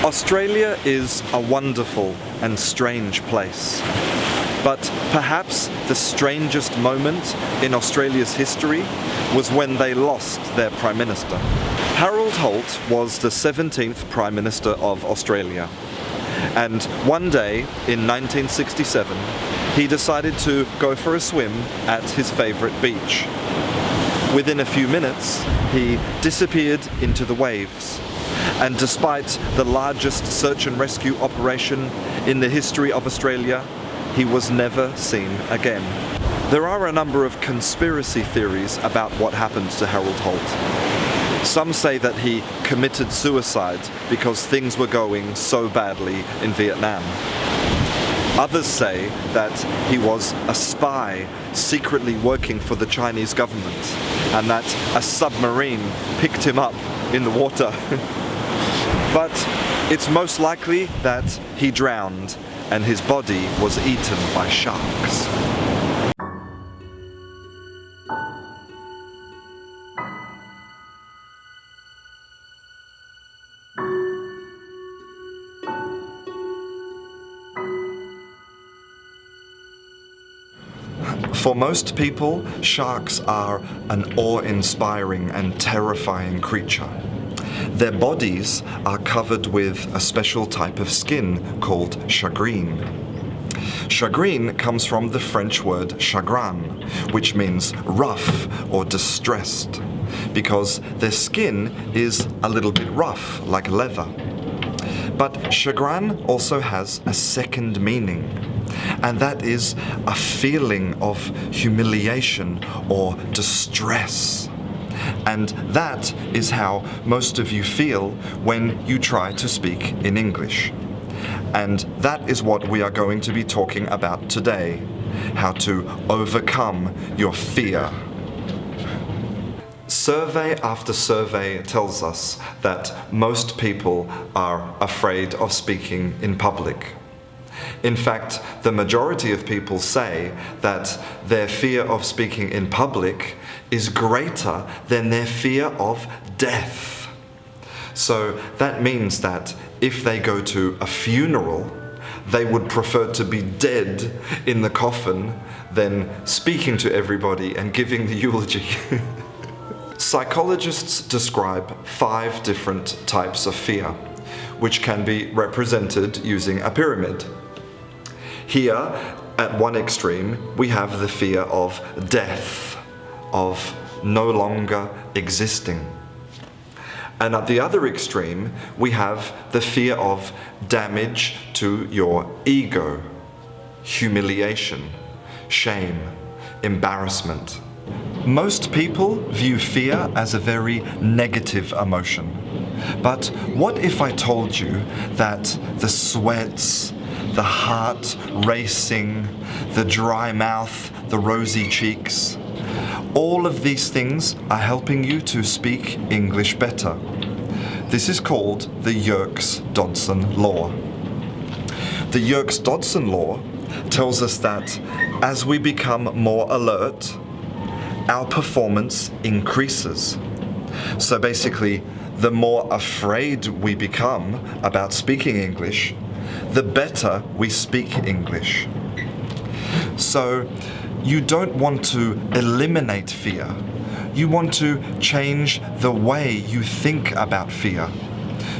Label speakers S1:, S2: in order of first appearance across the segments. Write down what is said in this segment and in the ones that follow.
S1: Australia is a wonderful and strange place. But perhaps the strangest moment in Australia's history was when they lost their Prime Minister. Harold Holt was the 17th Prime Minister of Australia. And one day in 1967, he decided to go for a swim at his favourite beach. Within a few minutes, he disappeared into the waves. And despite the largest search and rescue operation in the history of Australia, he was never seen again. There are a number of conspiracy theories about what happened to Harold Holt. Some say that he committed suicide because things were going so badly in Vietnam. Others say that he was a spy secretly working for the Chinese government and that a submarine picked him up in the water. But it's most likely that he drowned and his body was eaten by sharks. For most people, sharks are an awe-inspiring and terrifying creature. Their bodies are covered with a special type of skin called shagreen. Shagreen comes from the French word chagrin, which means rough or distressed, because their skin is a little bit rough, like leather. But chagrin also has a second meaning, and that is a feeling of humiliation or distress. And that is how most of you feel when you try to speak in English. And that is what we are going to be talking about today, how to overcome your fear. Survey after survey tells us that most people are afraid of speaking in public. In fact, the majority of people say that their fear of speaking in public is greater than their fear of death. So that means that if they go to a funeral, they would prefer to be dead in the coffin than speaking to everybody and giving the eulogy. Psychologists describe 5 different types of fear, which can be represented using a pyramid. Here, at one extreme, we have the fear of death, of no longer existing. And at the other extreme, we have the fear of damage to your ego, humiliation, shame, embarrassment. Most people view fear as a very negative emotion. But what if I told you that the sweats, the heart racing, the dry mouth, the rosy cheeks, all of these things are helping you to speak English better? This is called the Yerkes-Dodson law. The Yerkes-Dodson law tells us that as we become more alert, our performance increases. So basically, the more afraid we become about speaking English, the better we speak English. So you don't want to eliminate fear. You want to change the way you think about fear.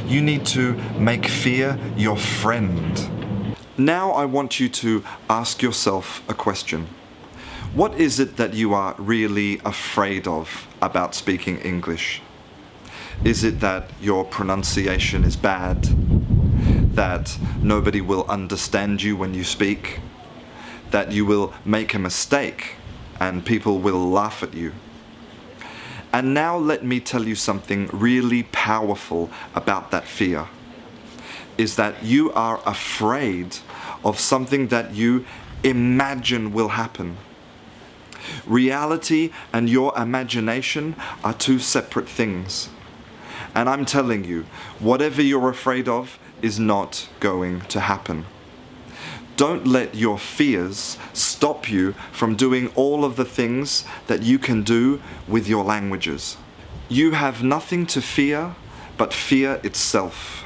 S1: You need to make fear your friend. Now I want you to ask yourself a question. What is it that you are really afraid of about speaking English? Is it that your pronunciation is bad? That nobody will understand you when you speak? That you will make a mistake and people will laugh at you? And now let me tell you something really powerful about that fear. Is that you are afraid of something that you imagine will happen. Reality and your imagination are 2 separate things. And I'm telling you, whatever you're afraid of is not going to happen. Don't let your fears stop you from doing all of the things that you can do with your languages. You have nothing to fear but fear itself.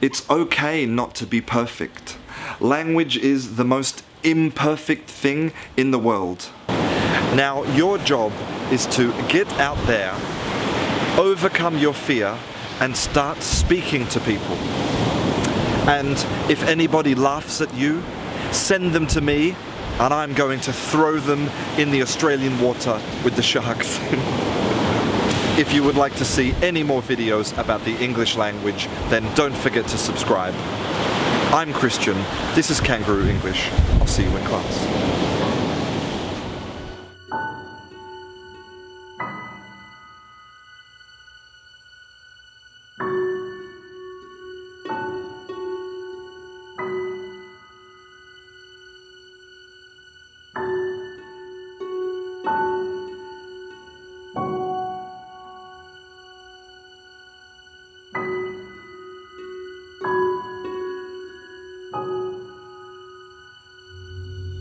S1: It's okay not to be perfect. Language is the most imperfect thing in the world. Now, your job is to get out there, overcome your fear, and start speaking to people. And if anybody laughs at you, send them to me, and I'm going to throw them in the Australian water with the sharks. If you would like to see any more videos about the English language, then don't forget to subscribe. I'm Christian, this is Canguro English. I'll see you in class.